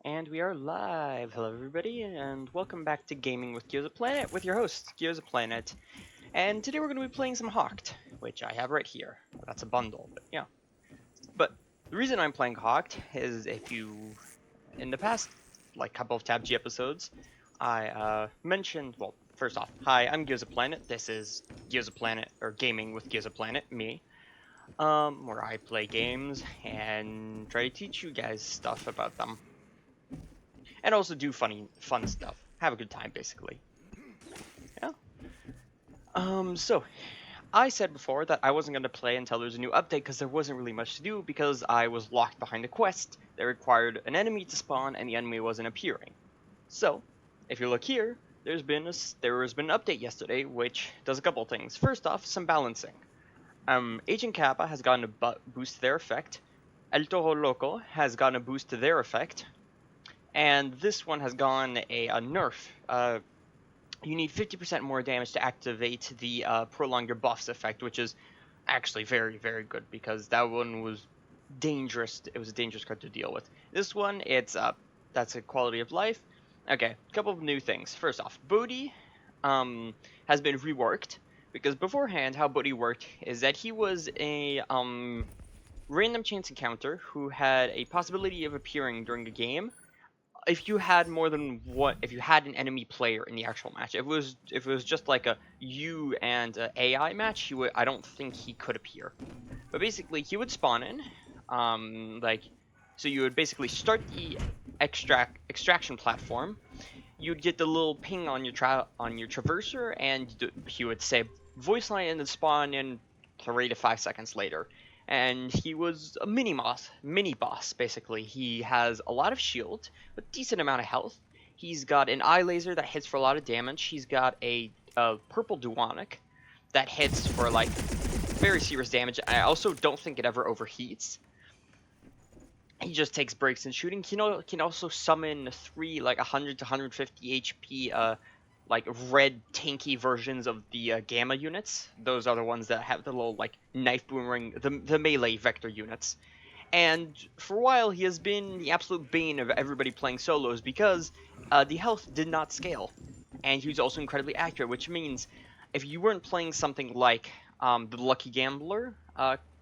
And we are live. Hello, everybody, and welcome back to Gaming with Gyozaplanet with your host, Gyozaplanet. And today we're going to be playing some Hawked, which I have right here. That's a bundle, but yeah. But the reason I'm playing Hawked is if you, in the past, like couple of TABG episodes, I mentioned, well, first off, hi, I'm Gyozaplanet. This is Gyozaplanet, or Gaming with Gyozaplanet, me. Where I play games and try to teach you guys stuff about them. And also do fun stuff. Have a good time, basically. Yeah. So I said before that I wasn't going to play until there's a new update because there wasn't really much to do because I was locked behind a quest that required an enemy to spawn and the enemy wasn't appearing. So, if you look here, there has been an update yesterday which does a couple things. First off, some balancing. Agent Kappa has gotten a boost to their effect. El Toro Loco has gotten a boost to their effect. And this one has gone a nerf. You need 50% more damage to activate the prolong your buffs effect, which is actually very, very good because that one was dangerous. It was a dangerous card to deal with. This one, that's a quality of life. Okay, a couple of new things. First off, Bodhi has been reworked because beforehand, how Bodhi worked is that he was a random chance encounter who had a possibility of appearing during a game if you had more than one, if you had an enemy player in the actual match. If it was just like a you and a AI match, I don't think he could appear. But basically, he would spawn in, like, so you would basically start the extraction platform. You'd get the little ping on your traverser, and he would say voice line and then spawn in 3 to 5 seconds later. And he was a mini boss basically. He has a lot of shield, a decent amount of health. He's got an eye laser that hits for a lot of damage. He's got a purple Duonic that hits for like very serious damage. I also don't think it ever overheats. He just takes breaks in shooting. Can also summon three like 100 to 150 HP like red tanky versions of the gamma units. Those are the ones that have the little like knife boomerang, the melee vector units. And for a while, he has been the absolute bane of everybody playing solos because the health did not scale, and he was also incredibly accurate, which means if you weren't playing something like the Lucky Gambler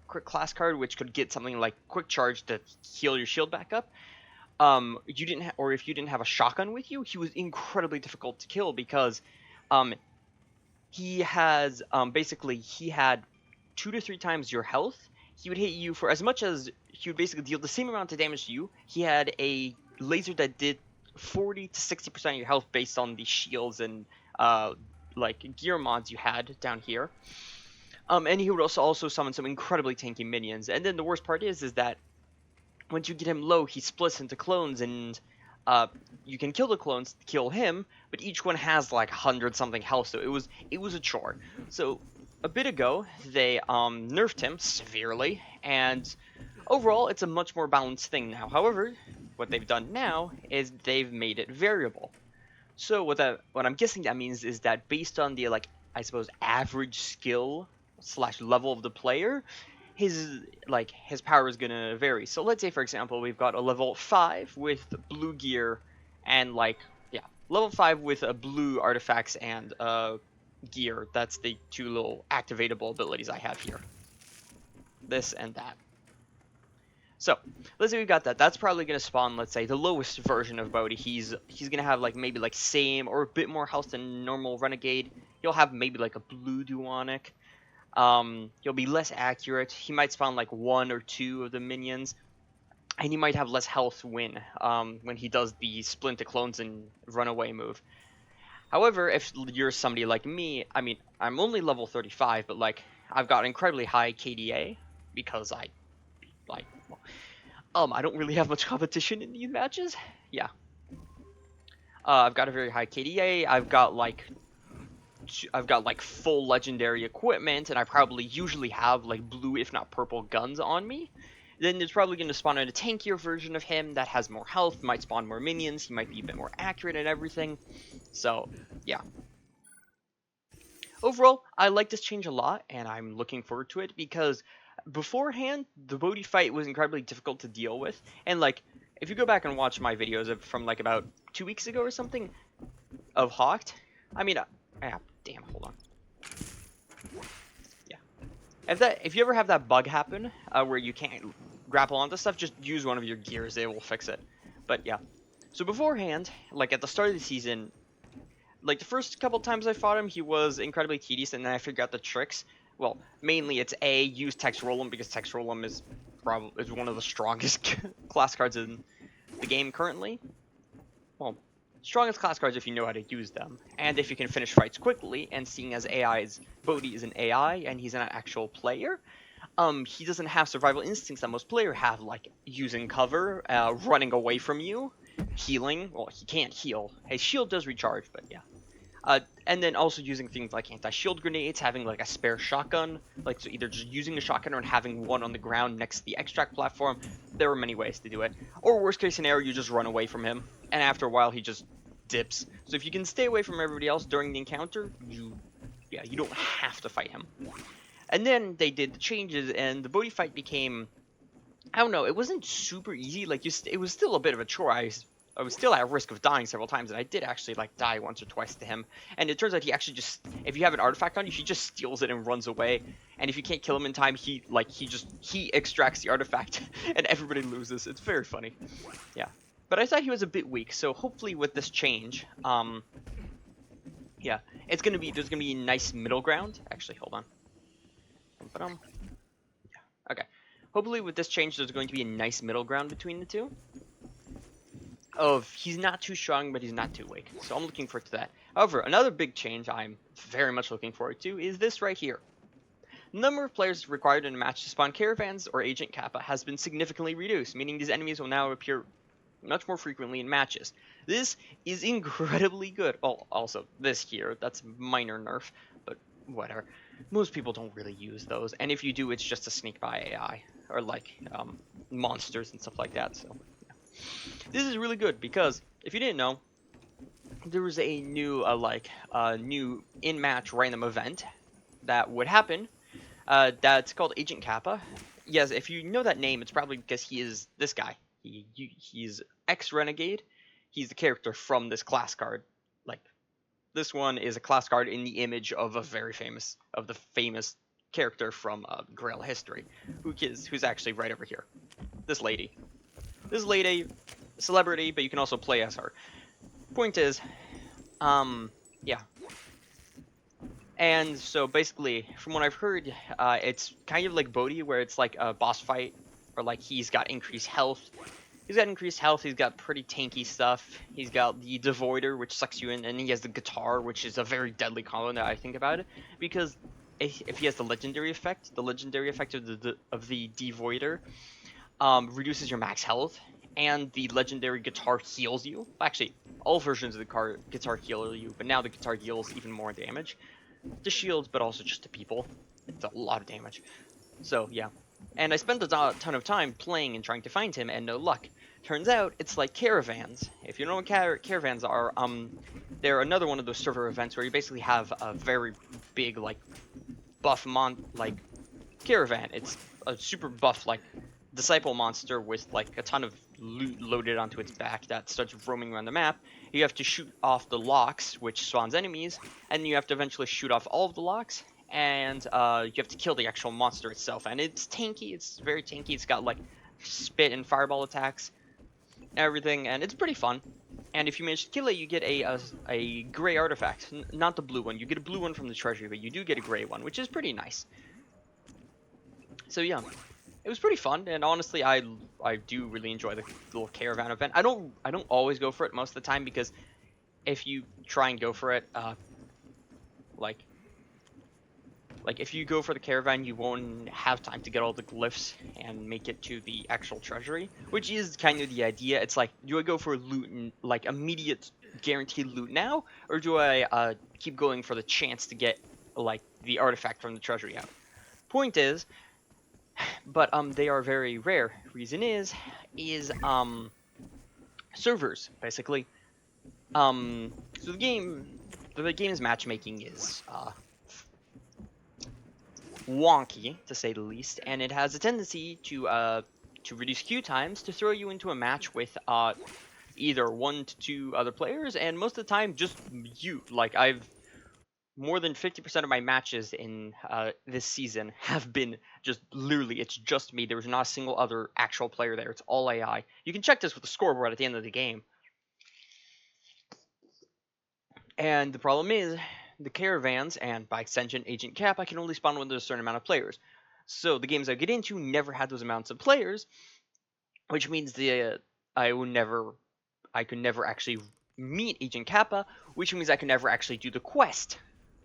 quick class card, which could get something like Quick Charge to heal your shield back up, you didn't, or if you didn't have a shotgun with you, he was incredibly difficult to kill because um, he has basically he had 2 to 3 times your health. He would hit you for as much as he would basically deal the same amount of damage to you. He had a laser that did 40 to 60% of your health based on the shields and like gear mods you had down here. And he would also summon some incredibly tanky minions. And then the worst part is that once you get him low, he splits into clones, and you can kill the clones to kill him, but each one has like 100 something health, so it was a chore. So a bit ago, they nerfed him severely, and overall, it's a much more balanced thing now. However, what they've done now is they've made it variable. So what I'm guessing that means is that based on the like I suppose average skill slash level of the player, his power is gonna vary. So let's say for example we've got a level 5 with blue gear and like yeah, level 5 with blue artifacts and gear. That's the two little activatable abilities I have here. This and that. So let's say we've got that. That's probably gonna spawn, let's say, the lowest version of Bodhi. He's gonna have like maybe like same or a bit more health than normal Renegade. He'll have maybe like a blue Duonic. He'll be less accurate. He might spawn like 1 or 2 of the minions, and he might have less health when he does the splint to clones and runaway move. However, if you're somebody like me, I mean, I'm only level 35, but like I've got incredibly high KDA because like I don't really have much competition in these matches. Yeah. I've got a very high KDA. I've got like full legendary equipment, and I probably usually have like blue, if not purple, guns on me. Then there's probably going to spawn in a tankier version of him that has more health, might spawn more minions, he might be a bit more accurate and everything. So, yeah. Overall, I like this change a lot, and I'm looking forward to it because beforehand, the Bodhi fight was incredibly difficult to deal with, and like if you go back and watch my videos from like about 2 weeks ago or something of Hawked, I mean, damn, hold on. Yeah. If you ever have that bug happen where you can't grapple onto stuff, just use one of your gears. They will fix it. But yeah. So beforehand, like at the start of the season, like the first couple times I fought him, he was incredibly tedious, and then I figured out the tricks. Well, mainly it's use Text Roll'em because Text Roll'em is one of the strongest class cards in the game currently. Well, strongest class cards if you know how to use them, and if you can finish fights quickly. And seeing as Bodhi is an AI and he's an actual player, he doesn't have survival instincts that most players have, like using cover, running away from you, healing. Well, he can't heal. His shield does recharge, but yeah. And then also using things like anti-shield grenades, having like a spare shotgun, like so either just using a shotgun or having one on the ground next to the extract platform. There are many ways to do it. Or worst case scenario, you just run away from him, and after a while he just dips. So if you can stay away from everybody else during the encounter, you don't have to fight him. And then they did the changes, and the Bodhi fight became, I don't know, it wasn't super easy. Like it was still a bit of a chore. I was still at risk of dying several times, and I did actually like die once or twice to him. And it turns out he actually just, if you have an artifact on you, he just steals it and runs away. And if you can't kill him in time, he extracts the artifact, and everybody loses. It's very funny. Yeah, but I thought he was a bit weak. So hopefully with this change, yeah, there's gonna be a nice middle ground. Actually, hold on. Yeah, okay. Hopefully with this change, there's going to be a nice middle ground between the two. He's not too strong, but he's not too weak. So I'm looking forward to that. However, another big change I'm very much looking forward to is this right here. The number of players required in a match to spawn caravans or Agent Kappa has been significantly reduced, meaning these enemies will now appear much more frequently in matches. This is incredibly good. Oh, also, this here, that's minor nerf, but whatever. Most people don't really use those, and if you do, it's just to sneak by AI, or like monsters and stuff like that, so yeah. This is really good because, if you didn't know, there was a new, new in-match random event that would happen, that's called Agent Kappa. Yes, if you know that name, it's probably because he is this guy. He's ex-Renegade. He's the character from this class card. Like, this one is a class card in the image of the famous character from Grail history, who's actually right over here. This lady, celebrity, but you can also play as her. Point is, yeah. And so basically, from what I've heard, it's kind of like Bodhi, where it's like a boss fight, or like he's got increased health. He's got pretty tanky stuff. He's got the Devoider, which sucks you in, and he has the Guitar, which is a very deadly combo now I think about it, because if he has the legendary effect of the Devoider reduces your max health, and the legendary Guitar heals you. Actually, all versions of the Guitar heal you, but now the Guitar deals even more damage to shields, but also just to people. It's a lot of damage. So yeah. And I spent a ton of time playing and trying to find him, and no luck. Turns out it's like caravans. If you know what caravans are, they're another one of those server events where you basically have a very big, like, buff caravan. It's a super buff, like, disciple monster with, like, a ton of loot loaded onto its back that starts roaming around the map. You have to shoot off the locks, which spawns enemies, and you have to eventually shoot off all of the locks, and you have to kill the actual monster itself. And it's tanky. It's very tanky. It's got like spit and fireball attacks, everything, and it's pretty fun. And if you manage to kill it, you get a gray artifact, not the blue one. You get a blue one from the treasury, but you do get a gray one, which is pretty nice. So yeah, it was pretty fun, and honestly, I do really enjoy the little caravan event. I don't always go for it most of the time, because if you try and go for it, like if you go for the caravan, you won't have time to get all the glyphs and make it to the actual treasury, which is kind of the idea. It's like, do I go for loot and like immediate guaranteed loot now, or do I keep going for the chance to get like the artifact from the treasury out? Point is, but they are very rare. Reason is servers basically. So the game's matchmaking is wonky, to say the least, and it has a tendency to to reduce queue times to throw you into a match with either 1 to 2 other players, and most of the time just you. Like, I've more than 50% of my matches in this season have been just literally, it's just me. There's not a single other actual player there. It's all AI. You can check this with the scoreboard at the end of the game. And the problem is, the caravans, and by extension Agent Kappa, can only spawn when there's a certain amount of players. So the games I get into never had those amounts of players, which means I could never actually meet Agent Kappa, which means I could never actually do the quest.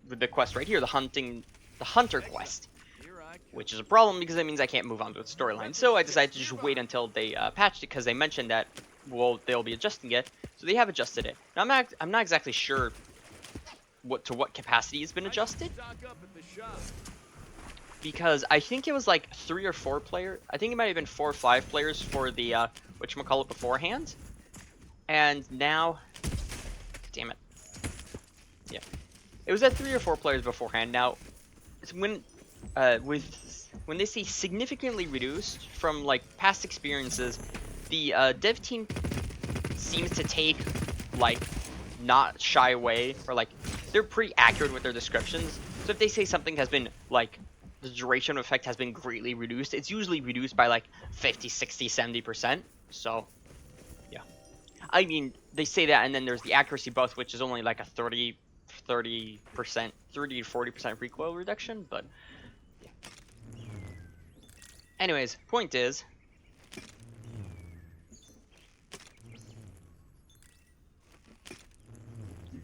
The quest right here, the hunter quest, which is a problem because that means I can't move on to the storyline. So I decided to just wait until they patched it, because they mentioned that, well, they'll be adjusting it. So they have adjusted it. Now I'm not exactly sure to what capacity it's been adjusted, because I think it was like 3 or 4 players. I think it might have been 4 or 5 players for the whatchamacallit beforehand, and now, damn it, yeah, it was at 3 or 4 players beforehand. Now, it's when they say significantly reduced from like past experiences, the dev team seems to take, like, not shy away, or like they're pretty accurate with their descriptions. So if they say something has been, like, the duration of effect has been greatly reduced, it's usually reduced by like 50, 60, 70%. So yeah, I mean, they say that, and then there's the accuracy buff, which is only like a 30 to 40% recoil reduction. But yeah. Anyways, point is,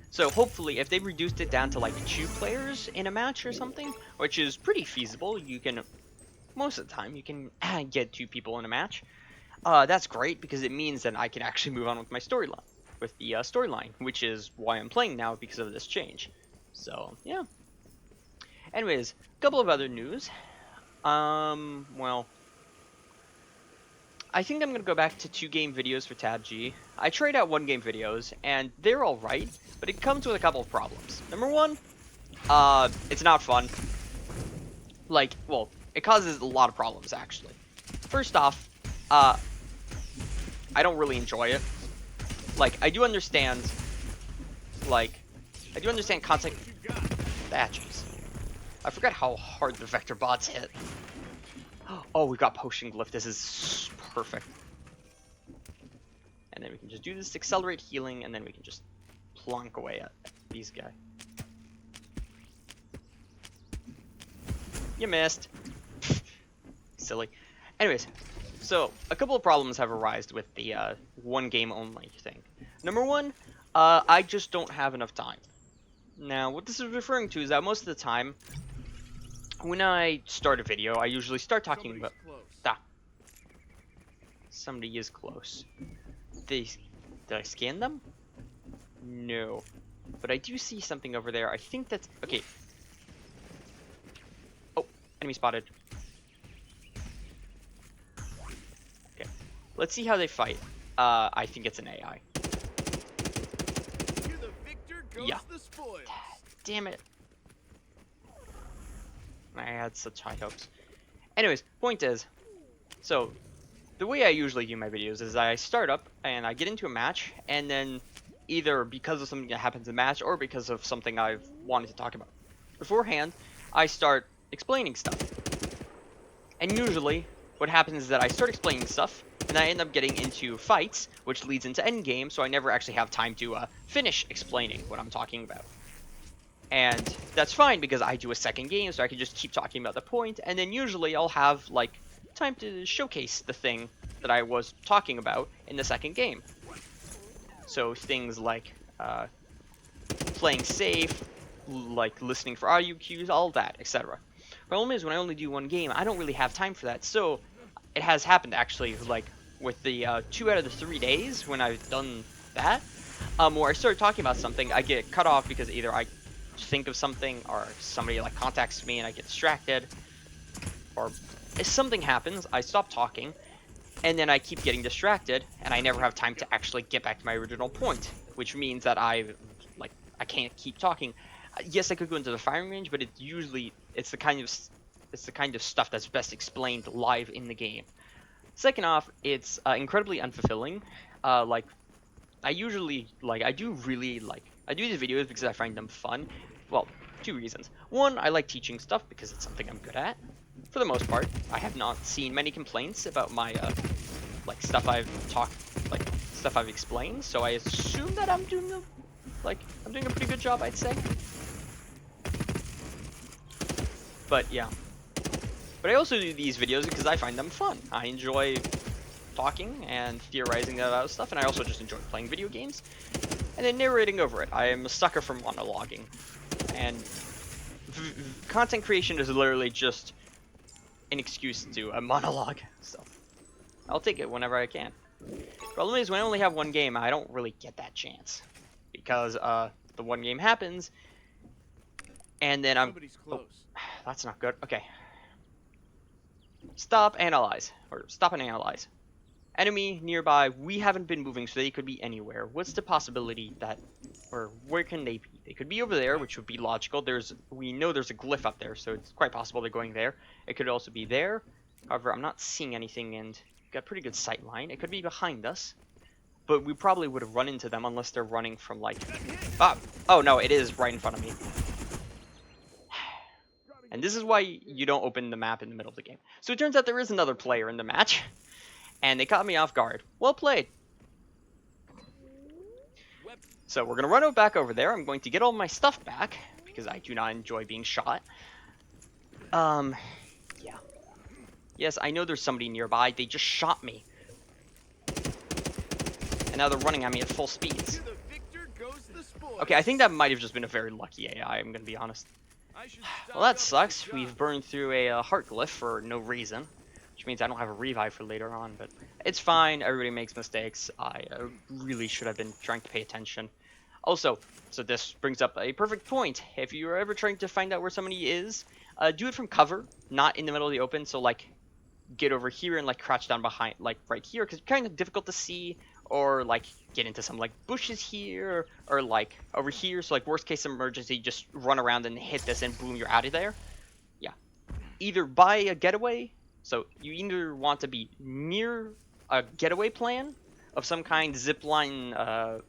so hopefully, if they reduced it down to like 2 players in a match or something, which is pretty feasible, you can, most of the time, you can get 2 people in a match. That's great, because it means that I can actually move on with my storyline, which is why I'm playing now, because of this change. So yeah. Anyways, a couple of other news. Well, I think I'm going to go back to 2-game videos for TABG. I tried out 1-game videos, and they're alright, but it comes with a couple of problems. Number 1, it's not fun. Like, well, it causes a lot of problems, actually. First off, I don't really enjoy it. Like, I do understand content. Ah, jeez. I forgot how hard the vector bots hit. Oh, we got potion glyph. This is perfect. And then we can just do this accelerate healing, and then we can just plonk away at these guys. You missed. Silly. Anyways, so a couple of problems have arisen with the 1-game only thing. Number 1, I just don't have enough time. Now, what this is referring to is that most of the time, when I start a video, I usually start talking about... Somebody is close. Did I scan them? No. But I do see something over there. I think that's... Okay. Oh, enemy spotted. Okay. Let's see how they fight. I think it's an AI. Yeah. Damn it. I had such high hopes. Anyways, point is, so the way I usually do my videos is I start up and I get into a match, and then either because of something that happens in the match or because of something I've wanted to talk about beforehand, I start explaining stuff. And usually what happens is that I start explaining stuff and I end up getting into fights, which leads into endgame, so I never actually have time to finish explaining what I'm talking about. And that's fine, because I do a 2nd game, so I can just keep talking about the point, and then usually I'll have, like, time to showcase the thing that I was talking about in the 2nd game. So things like playing safe, like listening for audio cues, all that, etc. Problem is, when I only do 1 game, I don't really have time for that. So it has happened, actually, like with the 2 out of the 3 days when I've done that, where I started talking about something, I get cut off because either I think of something, or somebody like contacts me and I get distracted, or if something happens, I stop talking, and then I keep getting distracted, and I never have time to actually get back to my original point, which means that I can't keep talking. Yes, I could go into the firing range, but it's the kind of stuff that's best explained live in the game. Second off, it's incredibly unfulfilling. Like I do these videos because I find them fun. Well, two reasons. One, I like teaching stuff because it's something I'm good at. For the most part, I have not seen many complaints about my like stuff I've explained. So I assume that I'm doing a pretty good job, I'd say. But yeah. But I also do these videos because I find them fun. I enjoy talking and theorizing about stuff, and I also just enjoy playing video games and then narrating over it. I am a sucker for monologuing, and content creation is literally just an excuse to a monologue, so I'll take it whenever I can. Problem is, when I only have one game, I don't really get that chance, because the one game happens, and then Somebody's close. Oh, that's not good. Okay. Stop and analyze. Enemy nearby, we haven't been moving, so they could be anywhere. What's the possibility that, or where can they be? They could be over there, which would be logical. We know there's a glyph up there, so it's quite possible they're going there. It could also be there. However, I'm not seeing anything, and got pretty good sight line. It could be behind us, but we probably would have run into them unless they're running from like, oh no, it is right in front of me. And this is why you don't open the map in the middle of the game. So it turns out there is another player in the match. And they caught me off guard. Well played. So we're going to run back over there. I'm going to get all my stuff back, because I do not enjoy being shot. Yeah. Yes, I know there's somebody nearby. They just shot me. And now they're running at me at full speeds. Okay, I think that might have just been a very lucky AI, I'm going to be honest. Well, that sucks. We've burned through a heart glyph for no reason. Which means I don't have a revive for later on, but it's fine. Everybody makes mistakes. I really should have been trying to pay attention. Also, so this brings up a perfect point. If you're ever trying to find out where somebody is, do it from cover, not in the middle of the open. So, like, get over here and, like, crouch down behind, like, right here, because it's kind of difficult to see. Or, like, get into some, like, bushes here, or, like, over here. So, like, worst case emergency, just run around and hit this, and boom, you're out of there. Yeah. Either buy a getaway. So you either want to be near a getaway plan of some kind, zipline,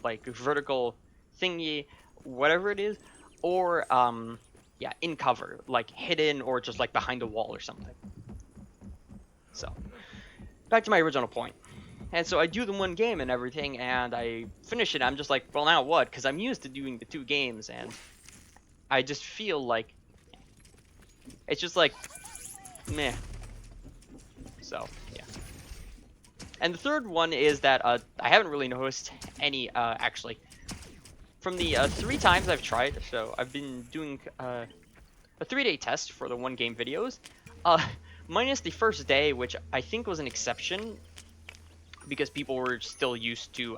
like vertical thingy, whatever it is, or yeah, in cover, like hidden or just like behind a wall or something. So back to my original point. And so I do the one game and everything, and I finish it. I'm just like, well, now what? Because I'm used to doing the 2 games, and I just feel like it's just like meh. So, yeah. And the third one is that I haven't really noticed any, actually. From the 3 times I've tried, so I've been doing a 3-day test for the 1-game videos. Minus the first day, which I think was an exception, because people were still used to,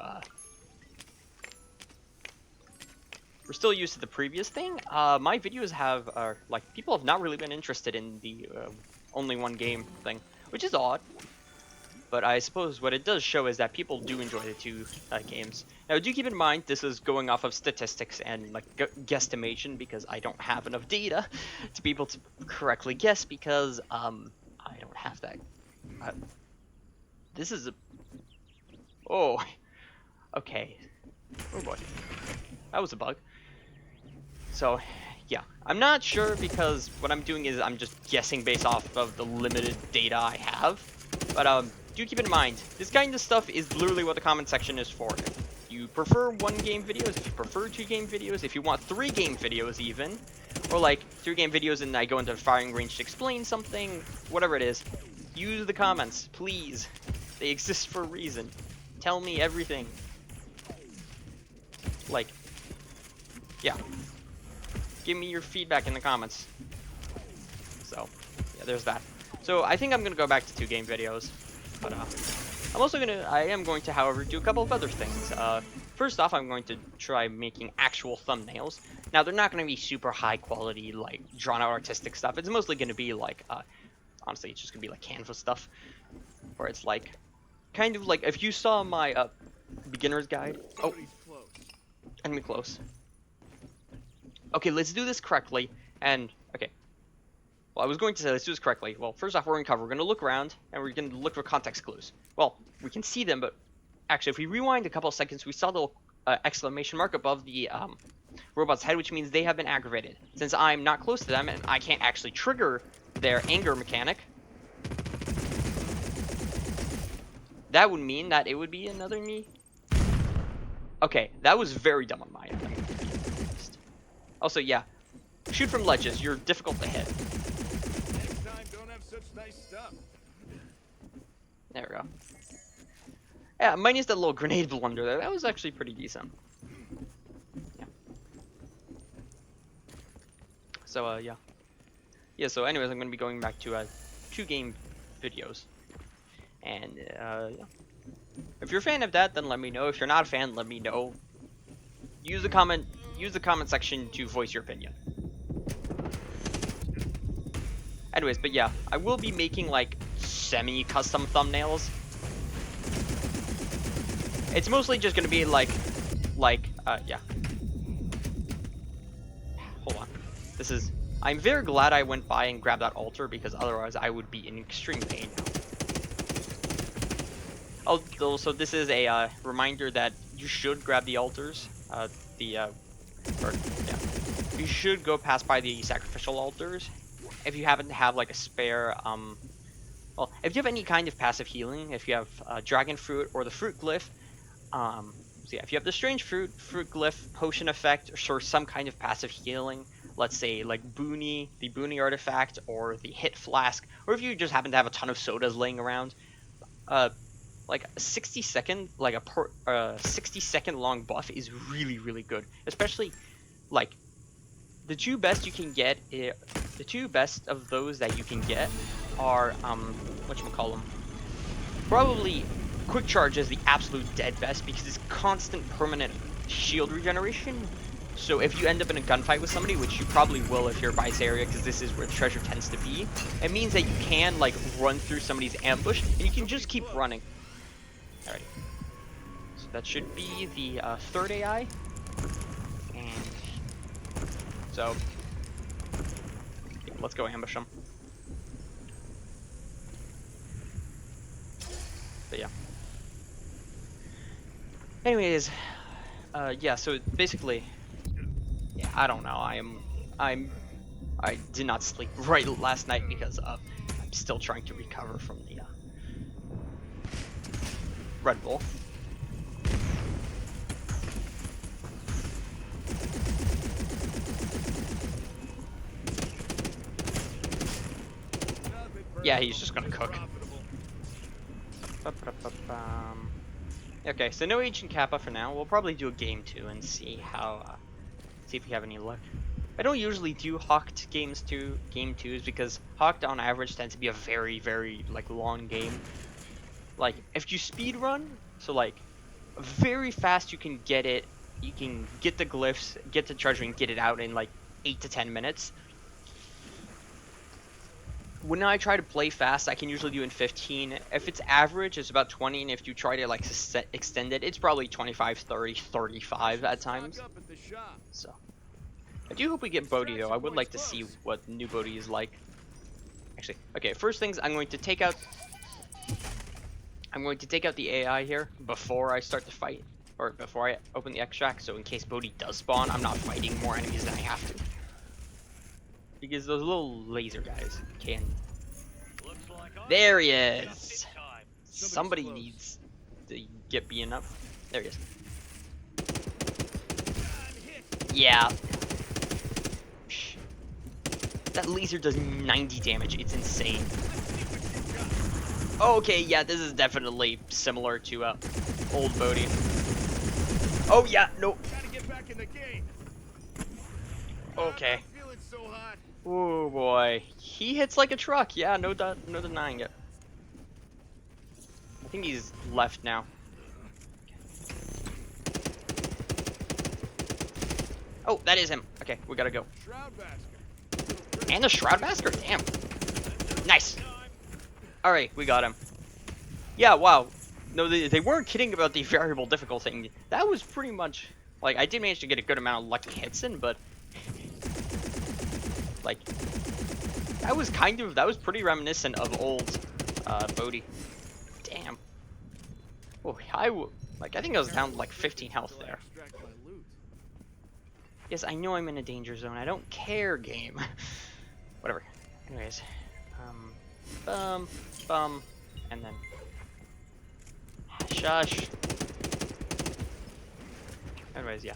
the previous thing. My videos have, like, people have not really been interested in the only 1 game thing. Which is odd, but I suppose what it does show is that people do enjoy the 2 games. Now, do keep in mind, this is going off of statistics and like guesstimation, because I don't have enough data to be able to correctly guess, because I don't have that. This is a... Oh, okay. Oh boy, that was a bug. So, yeah, I'm not sure, because what I'm doing is I'm just guessing based off of the limited data I have. But do keep in mind, this kind of stuff is literally what the comment section is for. If you prefer 1-game videos, if you prefer 2-game videos, if you want 3-game videos even, or like 3-game videos and I go into the firing range to explain something, whatever it is, use the comments, please. They exist for a reason. Tell me everything. Like, yeah. Give me your feedback in the comments. So, yeah, there's that. So, I think I'm going to go back to 2-game videos. But, I am going to, however, do a couple of other things. First off, I'm going to try making actual thumbnails. Now, they're not going to be super high quality, like, drawn-out artistic stuff. It's mostly going to be, like, honestly, it's just going to be, like, Canva stuff. Where it's, like, kind of like, if you saw my, beginner's guide. Oh, enemy close. Okay, let's do this correctly, and, okay. Well, I was going to say, let's do this correctly. Well, first off, we're in cover. We're going to look around, and we're going to look for context clues. Well, we can see them, but actually, if we rewind a couple of seconds, we saw the little exclamation mark above the robot's head, which means they have been aggravated. Since I'm not close to them, and I can't actually trigger their anger mechanic, that would mean that it would be another me. Okay, that was very dumb on my end. Also, yeah, shoot from ledges. You're difficult to hit. Next time, don't have such nice stuff. There we go. Yeah, minus that little grenade blunder there. That was actually pretty decent. Yeah. So, yeah. Yeah, so anyways, I'm going to be going back to 2 game videos. And, yeah. If you're a fan of that, then let me know. If you're not a fan, let me know. Use the comment section to voice your opinion. Anyways, but yeah, I will be making like semi-custom thumbnails. It's mostly just gonna be like, yeah. Hold on. I'm very glad I went by and grabbed that altar because otherwise I would be in extreme pain now. Also, this is a reminder that you should grab the altars. You should go pass by the sacrificial altars if you happen to have like a spare. Well, if you have any kind of passive healing, if you have dragon fruit or the fruit glyph. So yeah, if you have the strange fruit glyph, potion effect, or some kind of passive healing, let's say like the Boony artifact, or the hit flask, or if you just happen to have a ton of sodas laying around, like a 60-second, like a 60-second long buff is really, really good. Especially, like, the 2 best you can get, the 2 best of those that you can get are, whatchamacallem, probably quick charge is the absolute dead best because it's constant permanent shield regeneration. So if you end up in a gunfight with somebody, which you probably will if you're by this area because this is where the treasure tends to be, it means that you can, like, run through somebody's ambush and you can just keep running. Alright, so that should be the 3rd AI, and so yeah, let's go ambush them. But yeah. Anyways, yeah. So basically, yeah. I don't know. I did not sleep right last night because I'm still trying to recover from the Red Bull. Yeah, he's just gonna cook. Okay, so no Agent Kappa for now. We'll probably do a game 2 and see how, see if we have any luck. I don't usually do Hawked game 2s because Hawked on average tends to be a very, very like long game. Like, if you speed run, so like, very fast you can get it, you can get the glyphs, get the treasure, and get it out in like 8 to 10 minutes. When I try to play fast, I can usually do in 15. If it's average, it's about 20, and if you try to like extend it, it's probably 25, 30, 35 at times. So, I do hope we get Bodhi though. I would like to see what new Bodhi is like. Actually, okay, first things, I'm going to take out the AI here before I start the fight, or before I open the extract, so in case Bodhi does spawn, I'm not fighting more enemies than I have to. Because those little laser guys can... There he is! Somebody needs to get being up. There he is. Yeah. That laser does 90 damage, it's insane. Okay, yeah, this is definitely similar to old Bodhi. Oh yeah, no. Okay. Oh boy, he hits like a truck. Yeah, no denying it. I think he's left now. Oh, that is him. Okay, we gotta go. And the Shroud Masker, damn. Nice. All right, we got him. Yeah, wow. No, they weren't kidding about the variable difficulty. That was pretty much like I did manage to get a good amount of lucky hits in, but like that was pretty reminiscent of old Bodhi. Damn. Oh, I think I was down to like 15 health there. Extract my loot. Yes, I know I'm in a danger zone. I don't care, game. Whatever. Anyways, bum, and then shush. Anyways, yeah.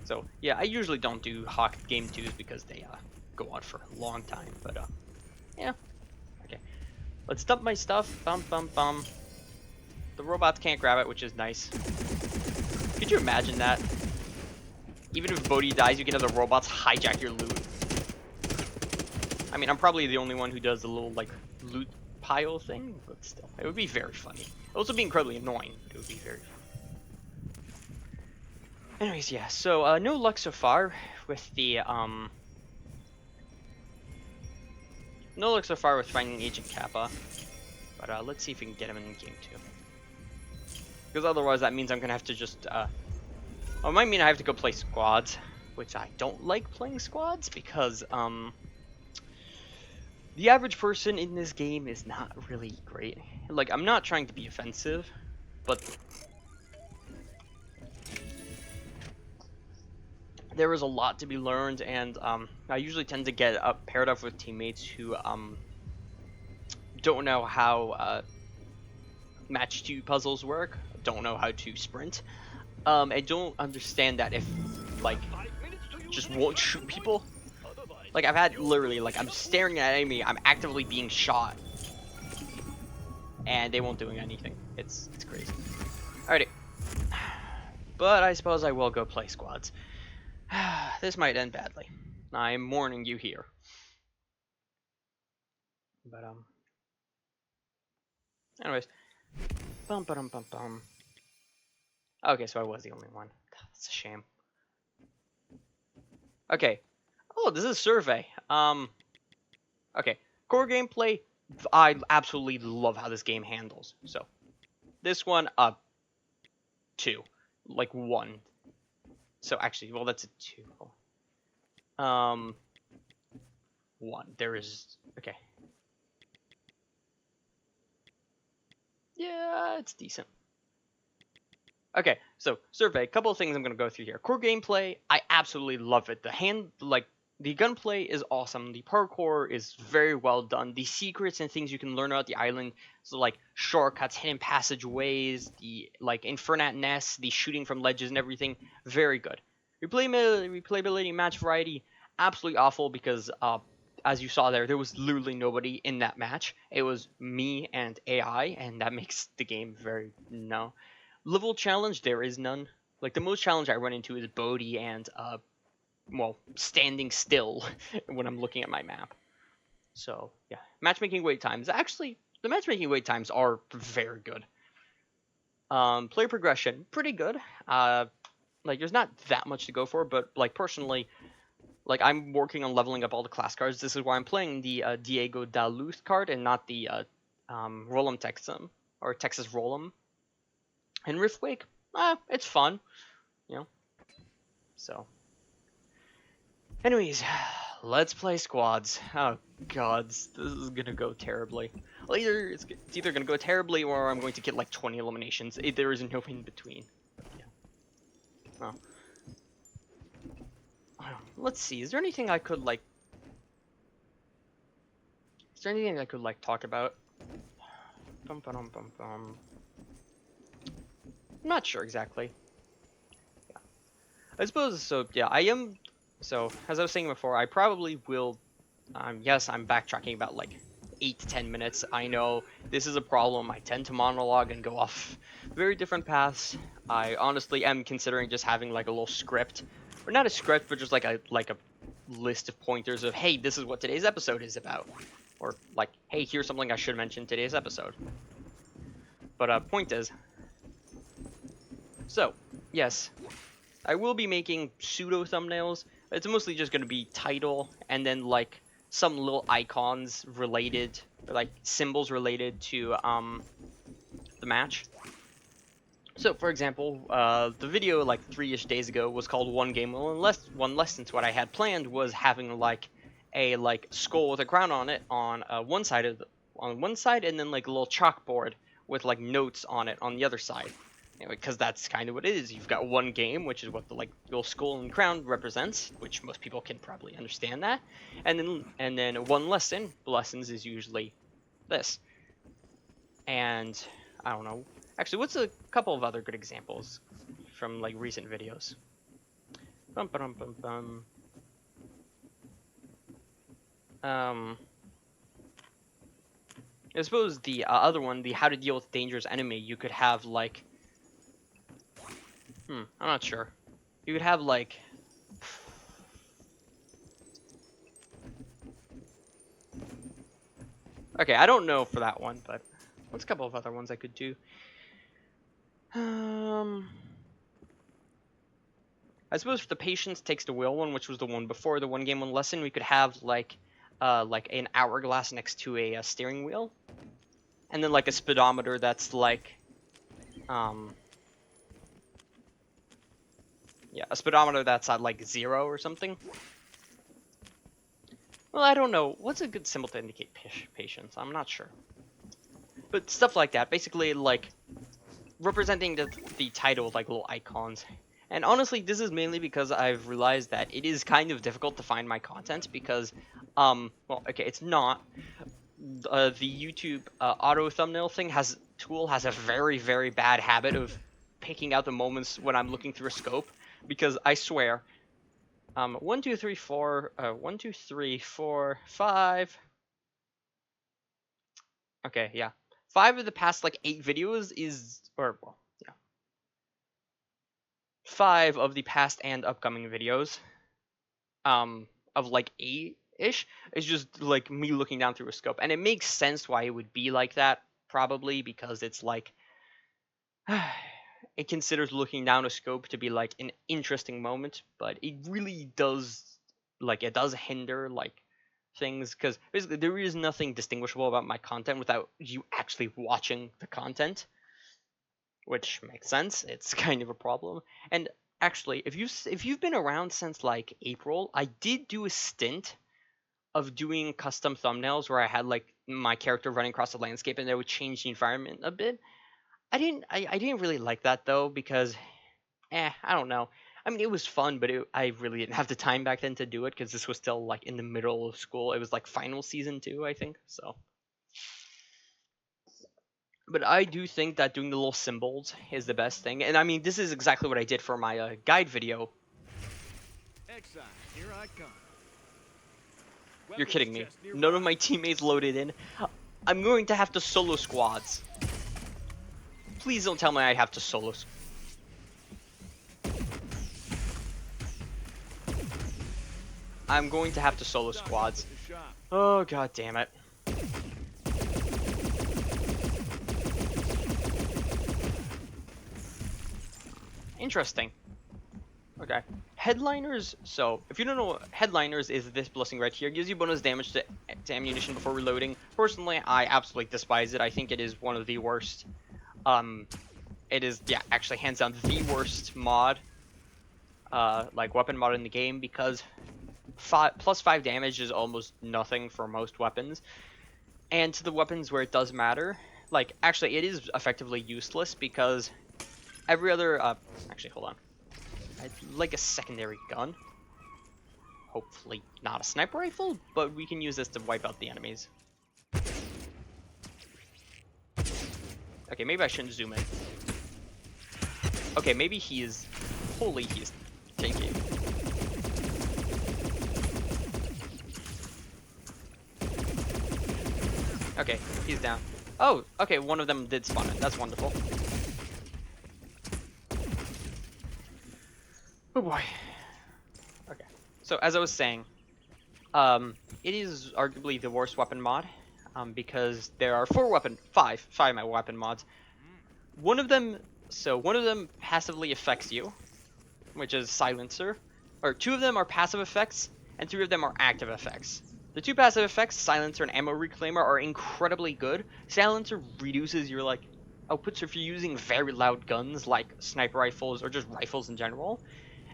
So yeah, I usually don't do Hawk game 2s because they go on for a long time. But yeah. Okay. Let's dump my stuff. Bum. The robots can't grab it, which is nice. Could you imagine that? Even if Bodhi dies, you can have the robots hijack your loot. I mean, I'm probably the only one who does the little, like, loot pile thing, but still. It would be very funny. It would also be incredibly annoying, but it would be very fun. Anyways, yeah, so, no luck so far with the, no luck so far with finding Agent Kappa. But, let's see if we can get him in game 2. Because otherwise that means I'm gonna have to just, well, it might mean I have to go play squads, which I don't like playing squads because, the average person in this game is not really great. Like, I'm not trying to be offensive, but there is a lot to be learned, and I usually tend to get paired up with teammates who don't know how match 2 puzzles work, don't know how to sprint, and don't understand that if, like, just won't shoot people. Like, I've had literally, like, I'm staring at an enemy, I'm actively being shot, and they won't doing anything. It's crazy. Alrighty. But I suppose I will go play squads. This might end badly. I'm warning you here. But, anyways. Bum. Okay, so I was the only one. God, that's a shame. Okay. Oh, this is a survey. Okay. Core gameplay, I absolutely love how this game handles. So, this one, 2. Like, 1. So, actually, well, that's a 2. 1. There is... Okay. Yeah, it's decent. Okay, so survey. A couple of things I'm gonna go through here. Core gameplay, I absolutely love it. The gunplay is awesome. The parkour is very well done. The secrets and things you can learn about the island, so like shortcuts, hidden passageways, the like Infernat nests, the shooting from ledges and everything, very good. Replayability, match variety, absolutely awful because as you saw there was literally nobody in that match. It was me and AI, and that makes the game very no. Level challenge, there is none. Like, the most challenge I run into is Bodhi and, well, standing still when I'm looking at my map. So, yeah. Matchmaking wait times. Actually, the matchmaking wait times are very good. Player progression, pretty good. Like, there's not that much to go for, but, like, personally, like, I'm working on leveling up all the class cards. This is why I'm playing the Diego Daluth card and not the Rollum Texum, or Texas Rollum. And Riftwake, it's fun, you know. So, anyways, let's play squads. Oh gods, this is gonna go terribly. Well, it's either gonna go terribly or I'm going to get like 20 eliminations. There is no in between. Yeah. Oh. Let's see. Is there anything I could like? Is there anything I could like talk about? Bum. I'm not sure exactly. Yeah. I suppose so. Yeah, I am. So as I was saying before, I probably will. Yes, I'm backtracking about like 8 to 10 minutes. I know this is a problem. I tend to monologue and go off very different paths. I honestly am considering just having like a little script, or not a script, but just like a list of pointers of, hey, this is what today's episode is about, or like, hey, here's something I should mention in today's episode. But point is. So, yes, I will be making pseudo thumbnails. It's mostly just going to be title and then like some little icons related, or like symbols related to the match. So, for example, the video like 3-ish days ago was called One Game One Lesson. What I had planned was having like a like skull with a crown on it on one side on one side, and then like a little chalkboard with like notes on it on the other side. Because that's kind of what it is. You've got one game, which is what the like little skull and crown represents, which most people can probably understand that, and then one lesson. Lessons is usually this, and I don't know. Actually, what's a couple of other good examples from like recent videos? Bum, bum, bum, bum. I suppose the other one, the how to deal with dangerous enemy, you could have like, I'm not sure. You could have like, okay, I don't know for that one, but what's a couple of other ones I could do? I suppose for the patience takes the wheel one, which was the one before the one game one lesson, we could have like an hourglass next to a steering wheel, and then like a speedometer that's like, yeah, a speedometer that's at like 0 or something. Well, I don't know. What's a good symbol to indicate patience? I'm not sure. But stuff like that, basically like representing the title with like little icons. And honestly, this is mainly because I've realized that it is kind of difficult to find my content because, well, okay, it's not. The YouTube auto thumbnail thing has a very, very bad habit of picking out the moments when I'm looking through a scope, because I swear, 1, 2, 3, 4, 1, 2, 3, 4, 5. Okay, yeah. 5 of the past like 8 videos is, or well, yeah, 5 of the past and upcoming videos, of like 8-ish, is just like me looking down through a scope, and it makes sense why it would be like that, probably because it's like, it considers looking down a scope to be like an interesting moment, but it really does, like, it does hinder like things, because basically there is nothing distinguishable about my content without you actually watching the content, which makes sense. It's kind of a problem. And actually, if you've been around since like April, I did do a stint of doing custom thumbnails where I had like my character running across the landscape and they would change the environment a bit. I didn't really like that though, because I don't know. I mean, it was fun, but I really didn't have the time back then to do it because this was still like in the middle of school. It was like final season 2, I think. So, but I do think that doing the little symbols is the best thing. And I mean, this is exactly what I did for my guide video. Exile, here I come. You're Weapons kidding me. chest nearby. None of my teammates loaded in. I'm going to have to solo squads. Please don't tell me I have to solo. I'm going to have to solo squads. With the shop. Oh, god damn it. Interesting. Okay. Headliners. So, if you don't know, headliners is this blessing right here. Gives you bonus damage to ammunition before reloading. Personally, I absolutely despise it. I think it is one of the worst. It is, yeah, actually hands down the worst mod, like weapon mod in the game, because plus 5 damage is almost nothing for most weapons. And to the weapons where it does matter, like, actually it is effectively useless because every other, actually, hold on. I'd like a secondary gun. Hopefully not a sniper rifle, but we can use this to wipe out the enemies. Okay, maybe I shouldn't zoom in. Okay, maybe he is... Holy, he is tanky. Okay, he's down. Oh, okay, one of them did spawn in. That's wonderful. Oh boy. Okay, so as I was saying, it is arguably the worst weapon mod, because there are five my weapon mods. One of them passively affects you, which is silencer, or 2 of them are passive effects, and 3 of them are active effects. The 2 passive effects, silencer and ammo reclaimer, are incredibly good. Silencer reduces your like output, so if you're using very loud guns like sniper rifles or just rifles in general,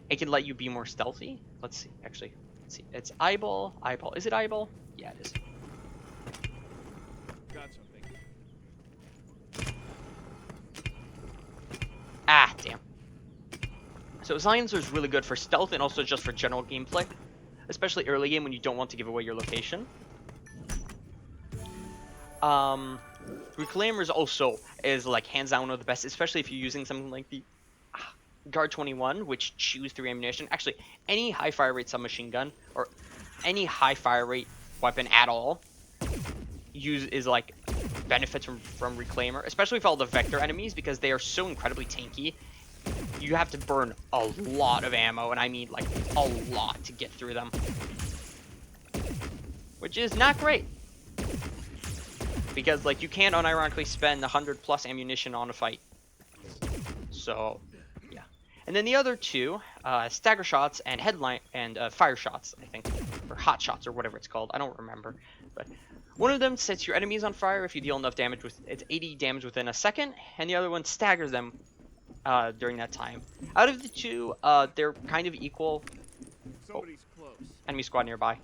it can let you be more stealthy. Let's see, actually. Let's see. It's eyeball. Eyeball. Is it eyeball? Yeah, it is. Got something. Ah, damn. So silencer is really good for stealth and also just for general gameplay, especially early game when you don't want to give away your location. Reclaimers also is like hands down one of the best, especially if you're using something like the Guard 21, which chews through ammunition. Actually, any high fire rate submachine gun or any high fire rate weapon at all is like benefits from Reclaimer, especially for all the vector enemies because they are so incredibly tanky. You have to burn a lot of ammo, and I mean like a lot to get through them, which is not great because like you can't unironically spend 100+ ammunition on a fight. So yeah, and then the other two, stagger shots and headline and fire shots, I think, or hot shots or whatever it's called. I don't remember, but one of them sets your enemies on fire if you deal enough damage with it's 80 damage within a second, and the other one staggers them during that time. Out of the two, they're kind of equal. Somebody's close. Enemy squad nearby.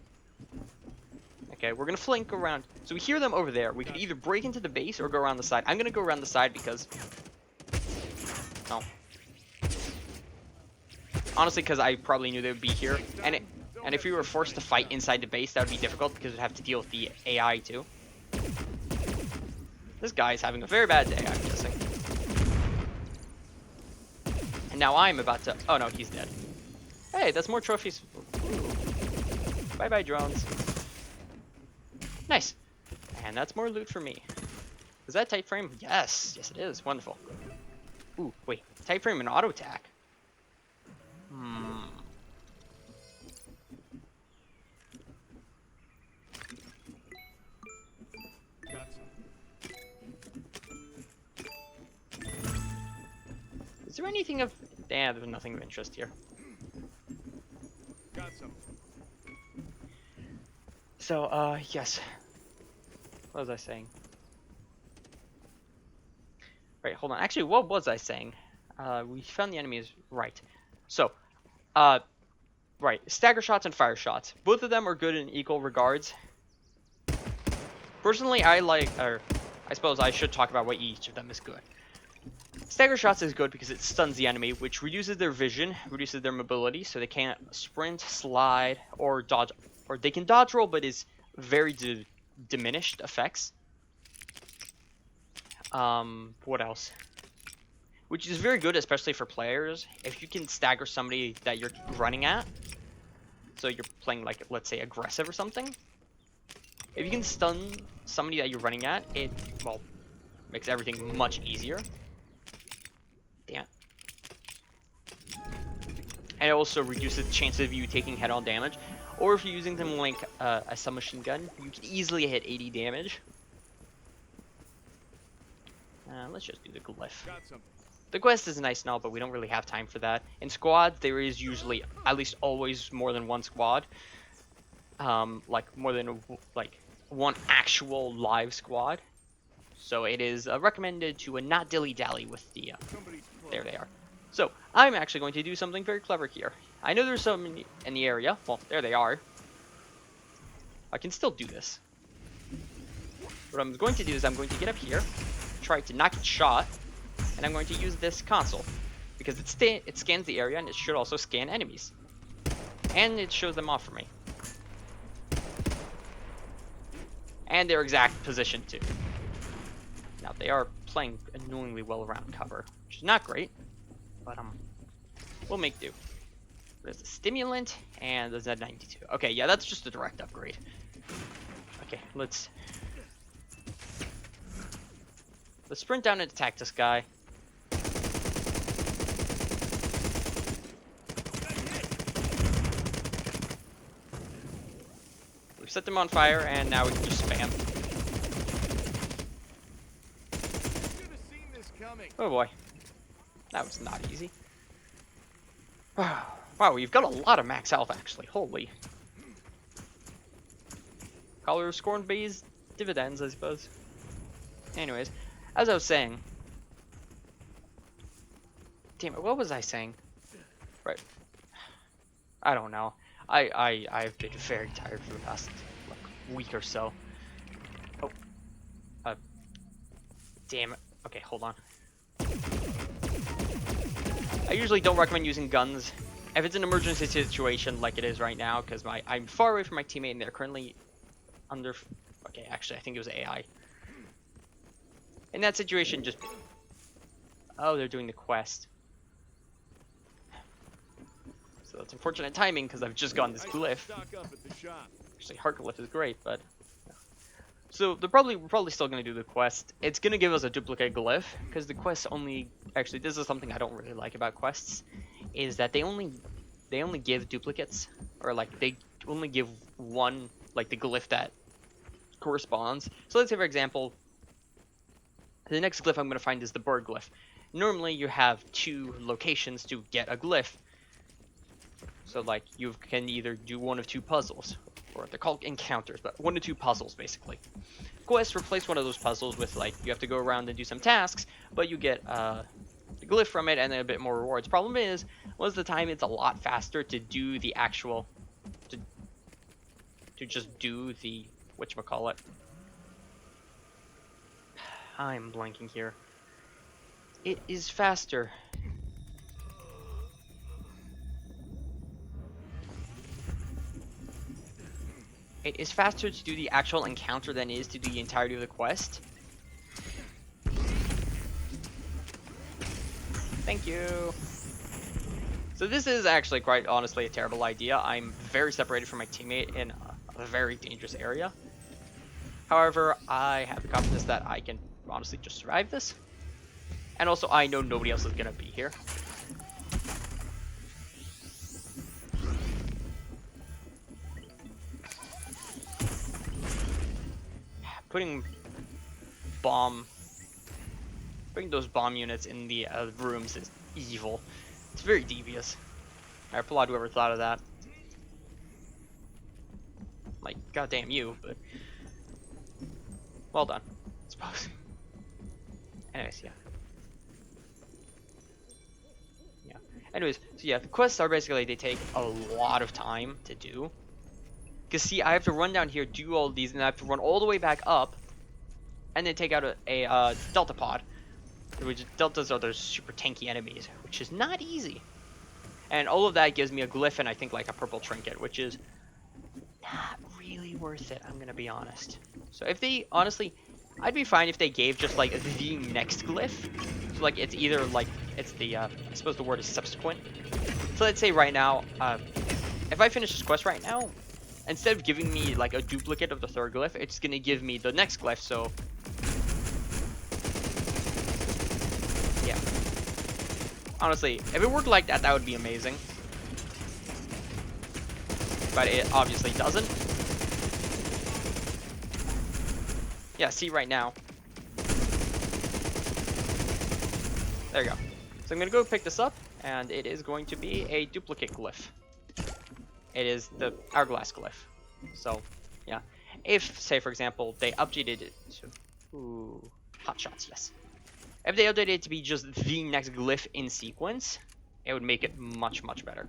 Okay, we're gonna flank around. So we hear them over there. We could either break into the base or go around the side. I'm gonna go around the side because... No. Honestly, because I probably knew they would be here. And if we were forced to fight inside the base, that would be difficult because we'd have to deal with the AI too. This guy's having a very bad day, I'm guessing. And now I'm about to... Oh no, he's dead. Hey, that's more trophies. Bye-bye, drones. Nice. And that's more loot for me. Is that tight frame? Yes. Yes, it is. Wonderful. Ooh, wait. Tight frame and auto attack. Got some. Is there anything of... Yeah, there's nothing of interest here. Got some. So, yes. What was I saying? Right, hold on. Actually, what was I saying? We found the enemies. Right. So, right. Stagger shots and fire shots. Both of them are good in equal regards. Personally, I suppose I should talk about why each of them is good. Stagger shots is good because it stuns the enemy, which reduces their vision, reduces their mobility, so they can't sprint, slide, or dodge. Or they can dodge roll, but is very diminished effects. What else? Which is very good, especially for players. If you can stagger somebody that you're running at, so you're playing like, let's say, aggressive or something. If you can stun somebody that you're running at, it, well, makes everything much easier. Damn. And it also reduces the chance of you taking head-on damage. Or if you're using them like a submachine gun, you can easily hit 80 damage. Let's just do the glyph. Got some. The quest is nice and all, but we don't really have time for that. In squads, there is usually, at least always, more than one squad. Like more than like one actual live squad. So it is recommended to not dilly-dally with the. There they are. So I'm actually going to do something very clever here. I know there's some in the area. Well, there they are. I can still do this. What I'm going to do is I'm going to get up here, try to not get shot, and I'm going to use this console because it scans the area and it should also scan enemies, and it shows them off for me, and their exact position too. Now they are playing annoyingly well around cover, which is not great, but we'll make do. There's a stimulant and the Z92. Okay, yeah, that's just a direct upgrade. Okay, let's sprint down and attack this guy. We've set them on fire, and now we can just spam. Oh boy, that was not easy. Wow, we've got a lot of max health actually. Holy. Color of Scorn Bay's dividends, I suppose. Anyways, as I was saying. Damn it, what was I saying? Right. I don't know. I've been very tired for the past like week or so. Oh, damn it. Okay, hold on. I usually don't recommend using guns if it's an emergency situation like it is right now, because I'm far away from my teammate and they're currently under. Okay, actually, I think it was AI. In that situation, just. Oh, they're doing the quest. So that's unfortunate timing because I've just gotten this glyph. Stock up at the shop. Actually, heart glyph is great, but. So we're probably still gonna do the quest. It's gonna give us a duplicate glyph because the quest only actually this is something I don't really like about quests, is that they only give duplicates, or like they only give one, like the glyph that corresponds. So let's say for example, the next glyph I'm gonna find is the bird glyph. Normally you have 2 locations to get a glyph. So like you can either do one of 2 puzzles, or they're called encounters, but 1 to 2 puzzles basically. Quests replace one of those puzzles with like you have to go around and do some tasks, but you get the glyph from it and then a bit more rewards. Problem is, most of the time it's a lot faster to do the actual to just do the whatchamacallit. I'm blanking here. It is faster. It is faster to do the actual encounter than it is to do the entirety of the quest. Thank you. So this is actually quite honestly a terrible idea. I'm very separated from my teammate in a very dangerous area. However, I have the confidence that I can honestly just survive this. And also I know nobody else is gonna be here. Putting those bomb units in the rooms is evil. It's very devious. I applaud whoever thought of that. Like, goddamn you, but well done, I suppose. Anyways, yeah. Anyways, so yeah, the quests are basically, they take a lot of time to do. Because see, I have to run down here, do all these, and I have to run all the way back up, and then take out a delta pod. Which deltas are those super tanky enemies, which is not easy. And all of that gives me a glyph and I think like a purple trinket, which is not really worth it, I'm gonna be honest. So if they, honestly, I'd be fine if they gave just like the next glyph. So like it's either like, it's the, I suppose the word is subsequent. So let's say right now, if I finish this quest right now, instead of giving me like a duplicate of the 3rd glyph, it's gonna give me the next glyph, so. Yeah. Honestly, if it worked like that, that would be amazing. But it obviously doesn't. Yeah, see right now. There you go. So I'm gonna go pick this up, and it is going to be a duplicate glyph. It is the hourglass glyph. So, yeah. If, say for example, they updated it to... Ooh, hot shots, yes. If they updated it to be just the next glyph in sequence, it would make it much, much better.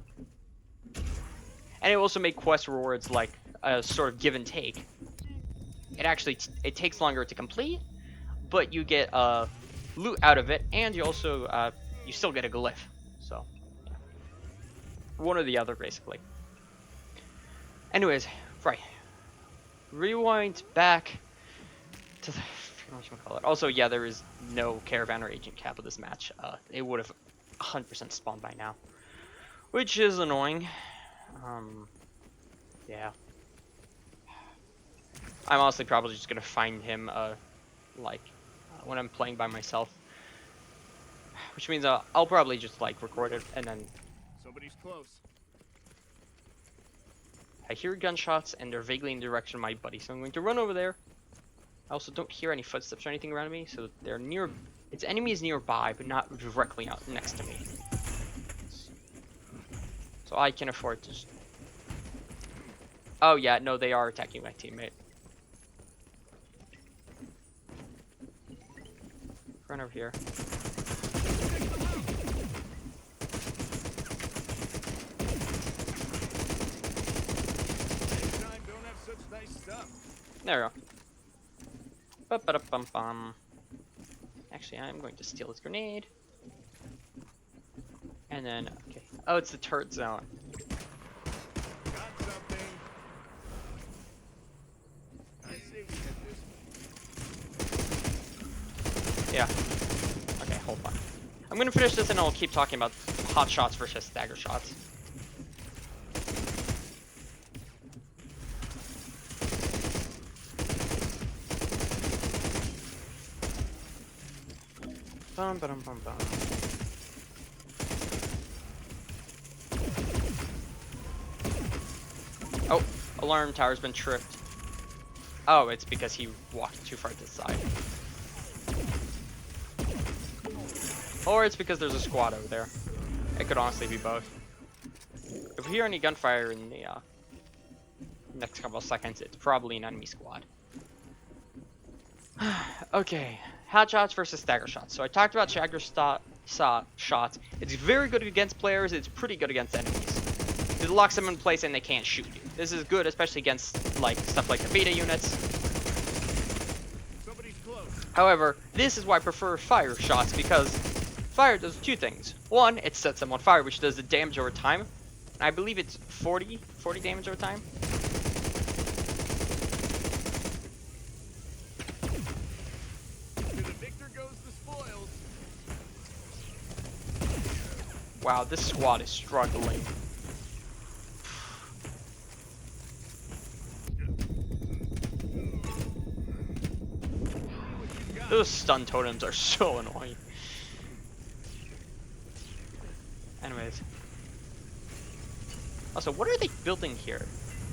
And it will also make quest rewards like a sort of give and take. It actually, it takes longer to complete, but you get loot out of it, and you also, you still get a glyph. So, yeah. One or the other, basically. Anyways, right. Rewind back to the... Also, yeah, there is no Caravan or Agent Kappa this match. It would have 100% spawned by now. Which is annoying. Yeah. I'm honestly probably just gonna find him, when I'm playing by myself. Which means, I'll probably just, like, record it, and then... Somebody's close. I hear gunshots, and they're vaguely in the direction of my buddy, so I'm going to run over there. I also don't hear any footsteps or anything around me, so they're near... It's enemies nearby, but not directly out next to me. So I can afford to... Oh yeah, no, they are attacking my teammate. Run over here. There we go. Ba-ba-da-bum-bum. Actually, I'm going to steal this grenade. And then, okay. Oh, it's the turret zone. Got something. I say we hit this. Yeah. Okay, hold on. I'm gonna finish this and I'll keep talking about hot shots versus stagger shots. Bum, bum, bum, bum. Oh, alarm tower's been tripped. Oh, it's because he walked too far to the side. Or it's because there's a squad over there. It could honestly be both. If we hear any gunfire in the next couple of seconds, it's probably an enemy squad. Okay, hot shots versus stagger shots. So I talked about stagger shots. It's very good against players. It's pretty good against enemies. It locks them in place and they can't shoot you. This is good, especially against like stuff like the beta units. Somebody's close. However, this is why I prefer fire shots, because fire does two things. One, it sets them on fire, which does the damage over time. And I believe it's 40 damage over time. To the victor goes the spoils. Wow, this squad is struggling. Those stun totems are so annoying. Anyways. Also, what are they building here?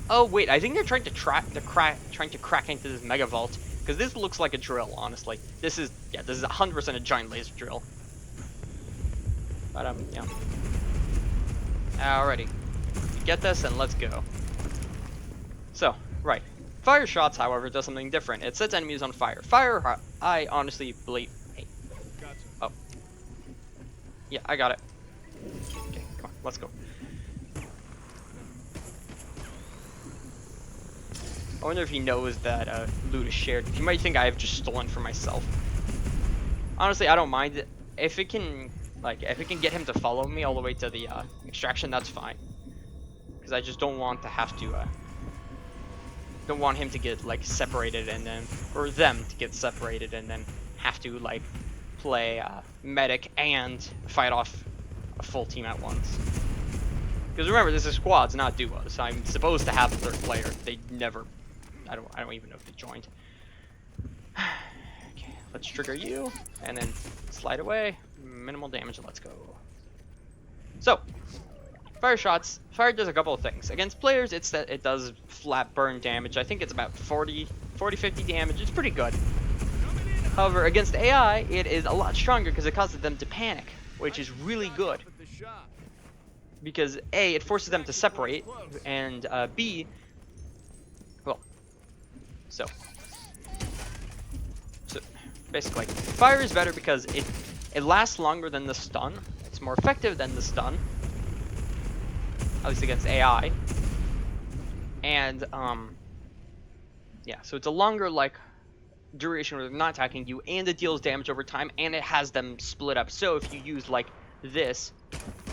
Oh wait, I think they're trying to crack into this mega vault, because this looks like a drill, honestly. This is 100% a giant laser drill. But yeah. Alrighty. Get this and let's go. So, right. Fire shots, however, does something different. It sets enemies on fire. Fire, I honestly believe. Hey. Gotcha. Oh. Yeah, I got it. Okay, come on, let's go. I wonder if he knows that loot is shared. He might think I have just stolen for myself. Honestly, I don't mind it. If it can get him to follow me all the way to the extraction, that's fine. Because I just don't want to have to. Don't want him to get like separated and then, or them to get separated and then have to like play medic and fight off a full team at once. Because remember, this is squads, not duos. I'm supposed to have a third player. They never. I don't even know if they joined. Okay, let's trigger you and then slide away. Minimal damage. Let's go. So. Fire shots. Fire does a couple of things. Against players, it's that it does flat burn damage. I think it's about 40, 50 damage. It's pretty good. However, against AI, it is a lot stronger because it causes them to panic, which is really good. Because A, it forces them to separate, and B, well, so basically, fire is better because it lasts longer than the stun. It's more effective than the stun. At least against AI. And, yeah, so it's a longer, like, duration where they're not attacking you, and it deals damage over time, and it has them split up. So if you use, like, this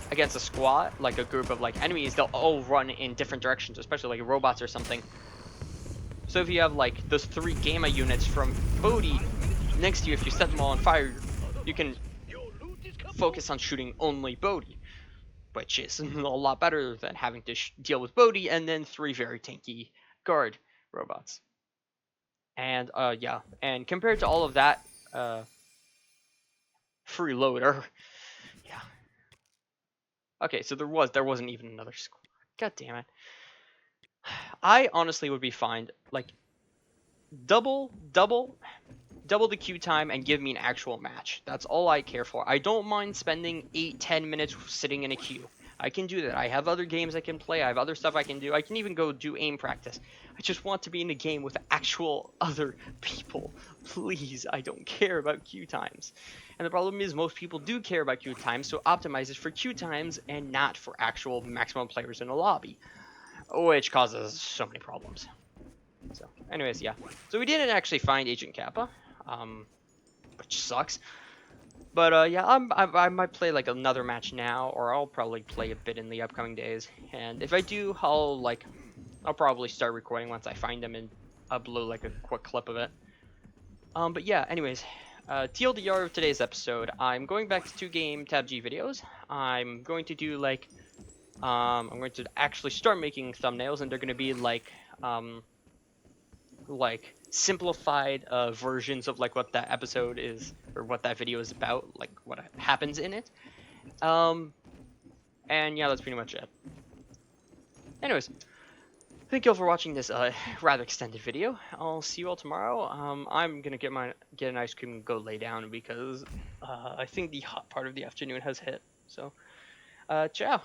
against a squad, like a group of, like, enemies, they'll all run in different directions, especially, like, robots or something. So if you have, like, those 3 Gamma units from Bodhi next to you, if you set them all on fire, you can focus on shooting only Bodhi. Which is a lot better than having to deal with Bodhi and then 3 very tanky guard robots. And yeah, and compared to all of that, freeloader, yeah. Okay, so there wasn't even another squad. God damn it. I honestly would be fine, like, double the queue time and give me an actual match. That's all I care for. I don't mind spending 8-10 minutes sitting in a queue. I can do that. I have other games I can play. I have other stuff I can do. I can even go do aim practice. I just want to be in a game with actual other people. Please, I don't care about queue times. And the problem is most people do care about queue times, so optimize it for queue times and not for actual maximum players in a lobby, which causes so many problems. So, anyways, yeah. So we didn't actually find Agent Kappa, which sucks. But yeah, I might play like another match now, or I'll probably play a bit in the upcoming days. And if I do, I'll probably start recording once I find them and upload like a quick clip of it. But yeah, anyways, TLDR of today's episode, I'm going back to 2-game TABG videos. I'm going to do I'm going to actually start making thumbnails, and they're going to be like simplified versions of like what that episode is or what that video is about, like what happens in it. And yeah, that's pretty much it. Anyways, thank you all for watching this rather extended video. I'll see you all tomorrow. I'm gonna get an ice cream and go lay down because I think the hot part of the afternoon has hit. So, ciao.